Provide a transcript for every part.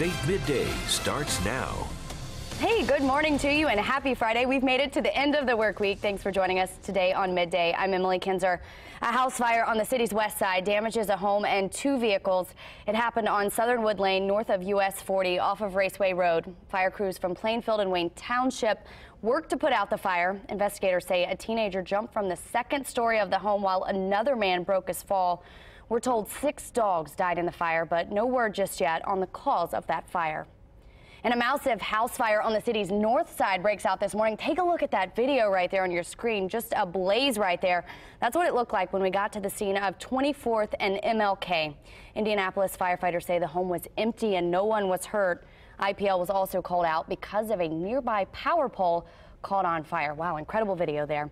News 8 Midday starts now. Hey, good morning to you and happy Friday. We've made it to the end of the work week. Thanks for joining us today on Midday. I'm Emily Kinzer. A house fire on the city's west side damages a home and 2 vehicles. It happened on Southern Wood Lane north of US 40 off of Raceway Road. Fire crews from Plainfield and Wayne Township worked to put out the fire. Investigators say a teenager jumped from the second story of the home while another man broke his fall. We're told 6 dogs died in the fire, but no word just yet on the cause of that fire. And a massive house fire on the city's north side breaks out this morning. Take a look at that video right there on your screen. Just a blaze right there. That's what it looked like when we got to the scene of 24th and MLK. Indianapolis firefighters say the home was empty and no one was hurt. IPL was also called out because of a nearby power pole caught on fire. Wow, incredible video there.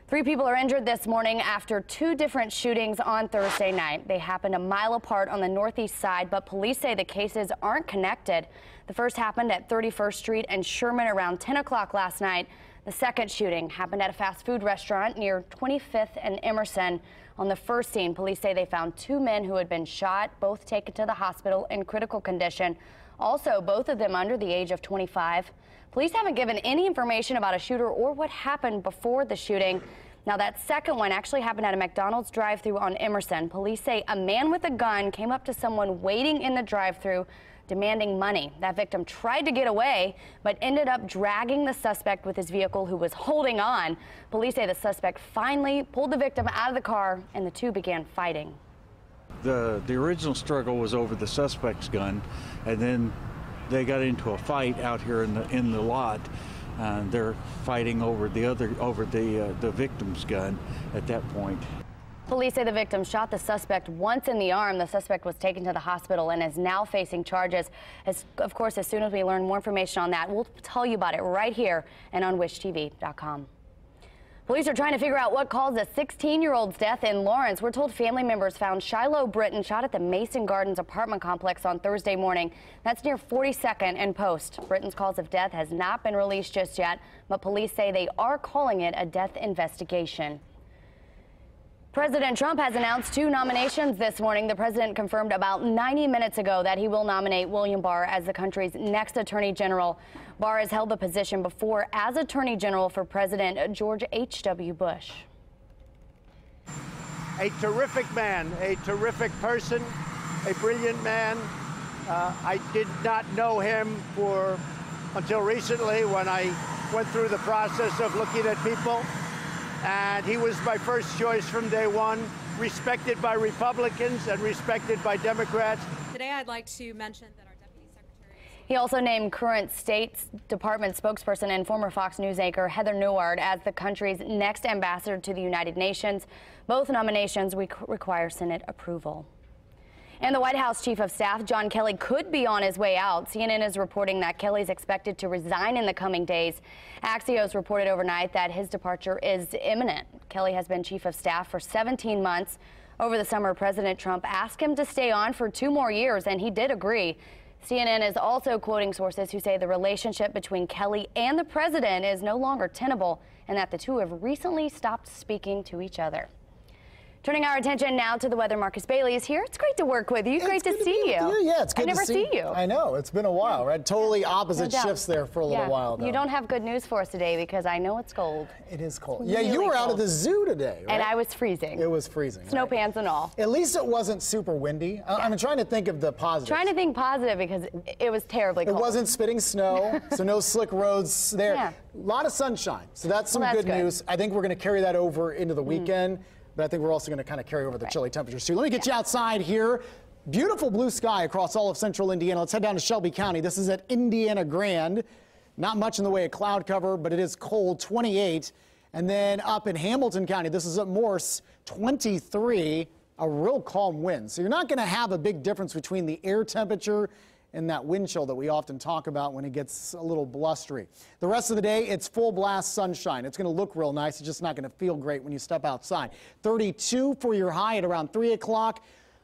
3 people are injured this morning after 2 different shootings on Thursday night. They happened a mile apart on the northeast side, but police say the cases aren't connected. The first happened at 31st Street and Sherman around 10 o'clock last night. The second shooting happened at a fast food restaurant near 25th and Emerson. On the first scene, police say they found 2 men who had been shot, both taken to the hospital in critical condition. Also, both of them under the age of 25. Police haven't given any information about a shooter or what happened before the shooting. Now, that second one actually happened at a McDonald's drive-thru on Emerson. Police say a man with a gun came up to someone waiting in the drive-thru demanding money. That victim tried to get away, but ended up dragging the suspect with his vehicle, who was holding on. Police say the suspect finally pulled the victim out of the car and the 2 began fighting. The original struggle was over the suspect's gun, and then they got into a fight out here in the lot. They're fighting over the victim's gun at that point. Police say the victim shot the suspect once in the arm. The suspect was taken to the hospital and is now facing charges. Of course, as soon as we learn more information on that, we'll tell you about it right here and on WishTV.com. Police are trying to figure out what caused a 16-year-old's death in Lawrence. We're told family members found Shiloh Britton shot at the Mason Gardens apartment complex on Thursday morning. That's near 42nd and Post. Britton's cause of death has not been released just yet, but police say they are calling it a death investigation. President Trump has announced 2 nominations this morning. The president confirmed about 90 minutes ago that he will nominate William Barr as the country's next attorney general. Barr has held the position before as attorney general for President George H.W. Bush. A terrific man, a terrific person, a brilliant man. I did not know him until recently when I went through the process of looking at people. And he was my first choice from day one, respected by Republicans and respected by Democrats. Today I'd like to mention that our Deputy Secretary... He also named current State Department spokesperson and former Fox News anchor Heather Nauert as the country's next ambassador to the United Nations. Both nominations require Senate approval. And the White House Chief of Staff, John Kelly, could be on his way out. CNN is reporting that Kelly's expected to resign in the coming days. Axios reported overnight that his departure is imminent. Kelly has been Chief of Staff for 17 months. Over the summer, President Trump asked him to stay on for 2 more years, and he did agree. CNN is also quoting sources who say the relationship between Kelly and the president is no longer tenable and that the 2 have recently stopped speaking to each other. Turning our attention now to the weather. Marcus Bailey is here. It's great to work with you. Great to see you. Yeah, it's good to see you. I never see you. I know. It's been a while, right? Totally opposite shifts there for a little while, though. You don't have good news for us today because I know it's cold. It is cold. It's you were really out cold. at the zoo today, right? And I was freezing. It was freezing. Snow pants and all. At least it wasn't super windy. I'm trying to think of the positives. Trying to think positive because it was terribly cold. It wasn't spitting snow, so no slick roads there. Yeah. A lot of sunshine, so that's some Well, that's good good. news. I think we're going to carry that over into the weekend. But I think we're also going to kind of carry over the chilly temperatures too. Let me get you outside here. Beautiful blue sky across all of central Indiana. Let's head down to Shelby County. This is at Indiana Grand. Not much in the way of cloud cover, but it is cold, 28. And then up in Hamilton County, this is at Morse, 23, a real calm wind. So you're not going to have a big difference between the air temperature and that wind chill that we often talk about when it gets a little blustery. The rest of the day, it's full blast sunshine. It's going to look real nice. It's just not going to feel great when you step outside. 32 for your high at around 3 o'clock.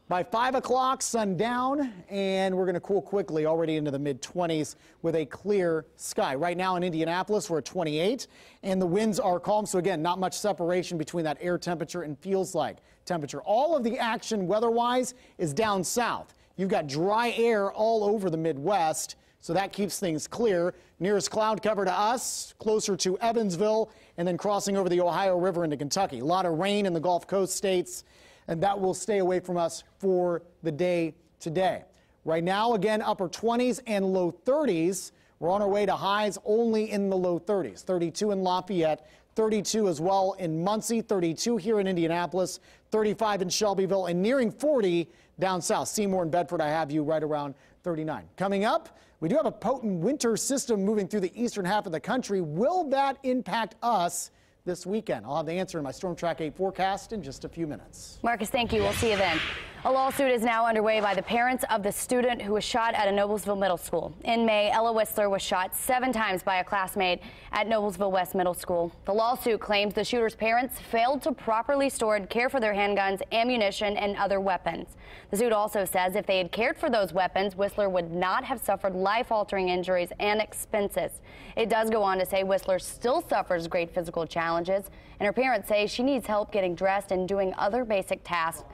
By 5 o'clock, sundown, and we're going to cool quickly already into the mid-20s with a clear sky. Right now in Indianapolis, we're at 28, and the winds are calm. So again, not much separation between that air temperature and feels like temperature. All of the action weather-wise is down south. You've got dry air all over the Midwest, so that keeps things clear. Nearest cloud cover to us, closer to Evansville, and then crossing over the Ohio River into Kentucky. A lot of rain in the Gulf Coast states, and that will stay away from us for the day today. Right now, again, upper 20s and low 30s. We're on our way to highs only in the low 30s. 32 in Lafayette, 32 as well in Muncie, 32 here in Indianapolis, 35 in Shelbyville, and nearing 40 down south. Seymour and Bedford, I have you right around 39. Coming up, we do have a potent winter system moving through the eastern half of the country. Will that impact us this weekend? I'll have the answer in my Storm Track 8 forecast in just a few minutes. Marcus, thank you. We'll see you then. A lawsuit is now underway by the parents of the student who was shot at a Noblesville middle school. In May, Ella Whistler was shot 7 times by a classmate at Noblesville West Middle School. The lawsuit claims the shooter's parents failed to properly store and care for their handguns, ammunition, and other weapons. The suit also says if they had cared for those weapons, Whistler would not have suffered life-altering injuries and expenses. It does go on to say Whistler still suffers great physical challenges, and her parents say she needs help getting dressed and doing other basic tasks.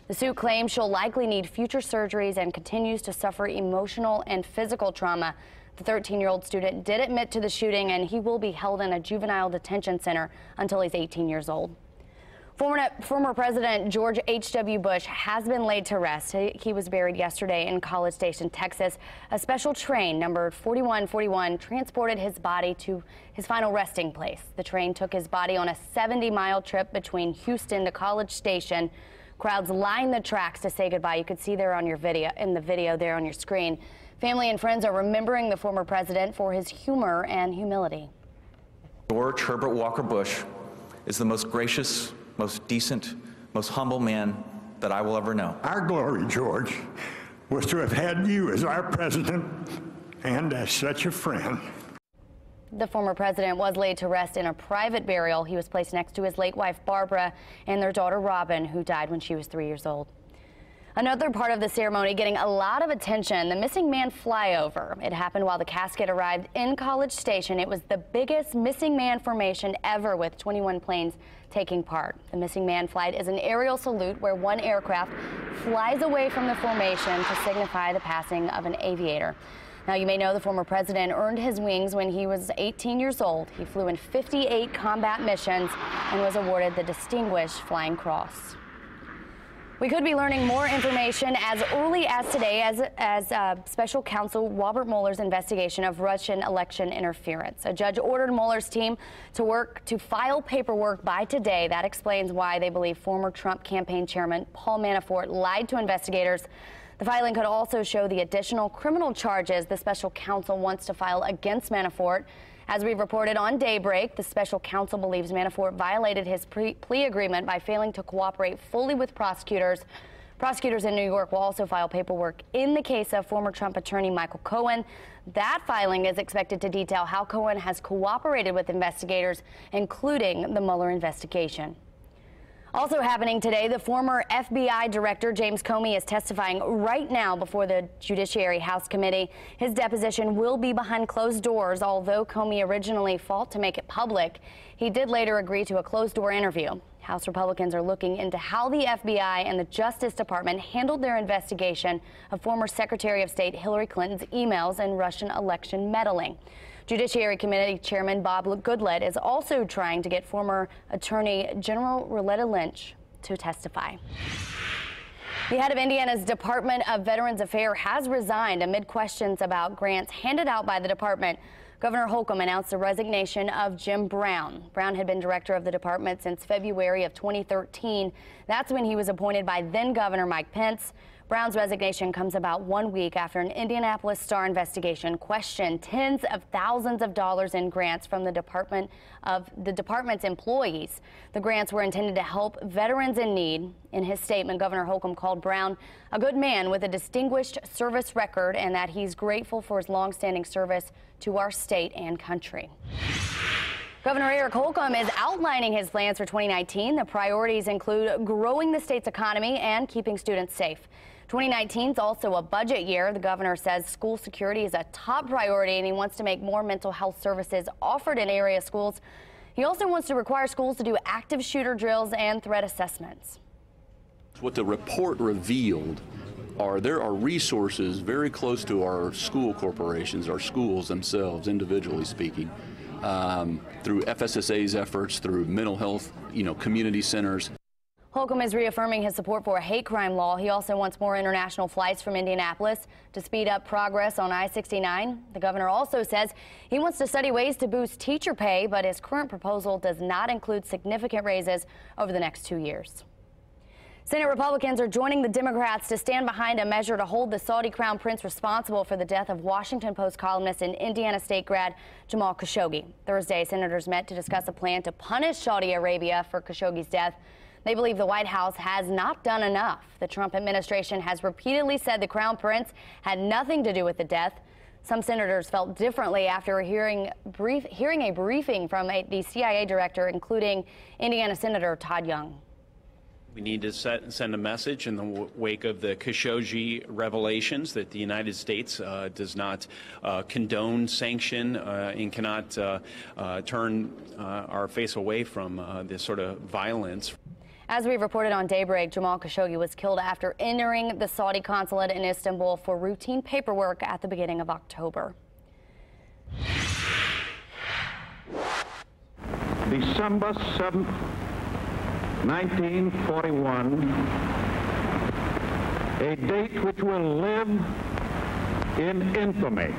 The suit claims she'll likely need future surgeries and continues to suffer emotional and physical trauma. The 13-year-old student did admit to the shooting, and he will be held in a juvenile detention center until he's 18 years old. Former President George H.W. Bush has been laid to rest. He was buried yesterday in College Station, Texas. A special train numbered 4141 transported his body to his final resting place. The train took his body on a 70-mile trip between Houston to College Station. Crowds lined the tracks to say goodbye. You could see there on your video, in the video there on your screen. Family and friends are remembering the former president for his humor and humility. George Herbert Walker Bush is the most gracious, most decent, most humble man that I will ever know. Our glory, George, was to have had you as our president and as such a friend. The former president was laid to rest in a private burial. He was placed next to his late wife, Barbara, and their daughter, Robin, who died when she was 3 years old. Another part of the ceremony getting a lot of attention, the missing man flyover. It happened while the casket arrived in College Station. It was the biggest missing man formation ever, with 21 planes taking part. The missing man flight is an aerial salute where one aircraft flies away from the formation to signify the passing of an aviator. Now, you may know the former president earned his wings when he was 18 years old. He flew in 58 combat missions and was awarded the Distinguished Flying Cross. We could be learning more information as early as today as Special Counsel Robert Mueller's investigation of Russian election interference. A judge ordered Mueller's team to file paperwork by today. That explains why they believe former Trump campaign chairman Paul Manafort lied to investigators. The filing could also show the additional criminal charges the special counsel wants to file against Manafort. As we reported on Daybreak, the special counsel believes Manafort violated his plea agreement by failing to cooperate fully with prosecutors. Prosecutors in New York will also file paperwork in the case of former Trump attorney Michael Cohen. That filing is expected to detail how Cohen has cooperated with investigators, including the Mueller investigation. Also happening today, the former FBI director James Comey is testifying right now before the Judiciary House Committee. His deposition will be behind closed doors, although Comey originally fought to make it public. He did later agree to a closed-door interview. House Republicans are looking into how the FBI and the Justice Department handled their investigation of former Secretary of State Hillary Clinton's emails and Russian election meddling. Judiciary Committee Chairman Bob Goodlatte is also trying to get former Attorney General Loretta Lynch to testify. The head of Indiana's Department of Veterans Affairs has resigned amid questions about grants handed out by the department. Governor Holcomb announced the resignation of Jim Brown. Brown had been director of the department since February of 2013. That's when he was appointed by then Governor Mike Pence. Brown's resignation comes about 1 week after an Indianapolis Star investigation questioned tens of thousands of dollars in grants from the department's employees. The grants were intended to help veterans in need. In his statement, Governor Holcomb called Brown a good man with a distinguished service record and that he's grateful for his longstanding service to our state and country. Governor Eric Holcomb is outlining his plans for 2019. The priorities include growing the state's economy and keeping students safe. 2019 is also a budget year. The governor says school security is a top priority, and he wants to make more mental health services offered in area schools. He also wants to require schools to do active shooter drills and threat assessments. What the report revealed there are resources very close to our school corporations, our schools themselves, individually speaking, through FSSA's efforts, through mental health, community centers. Holcomb is reaffirming his support for a hate crime law. He also wants more international flights from Indianapolis to speed up progress on I-69. The governor also says he wants to study ways to boost teacher pay, but his current proposal does not include significant raises over the next 2 years. Senate Republicans are joining the Democrats to stand behind a measure to hold the Saudi Crown Prince responsible for the death of Washington Post columnist and Indiana State grad Jamal Khashoggi. Thursday, senators met to discuss a plan to punish Saudi Arabia for Khashoggi's death. They believe the White House has not done enough. The Trump administration has repeatedly said the Crown Prince had nothing to do with the death. Some senators felt differently after hearing a briefing from the CIA director, including Indiana Senator Todd Young. We need to send a message in the wake of the Khashoggi revelations that the United States does not condone, sanction, and cannot turn our face away from this sort of violence. As we reported on Daybreak, Jamal Khashoggi was killed after entering the Saudi consulate in Istanbul for routine paperwork at the beginning of October. December 7th, 1941, a date which will live in infamy.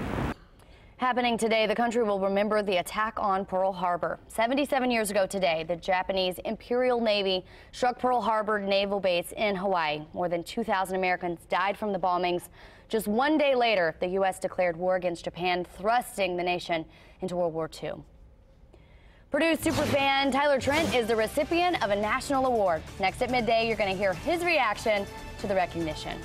Happening today, the country will remember the attack on Pearl Harbor. 77 years ago today, the Japanese Imperial Navy struck Pearl Harbor Naval Base in Hawaii. More than 2,000 Americans died from the bombings. Just 1 day later, the U.S. declared war against Japan, thrusting the nation into World War II. Purdue superfan Tyler Trent is the recipient of a national award. Next at midday, you're going to hear his reaction to the recognition.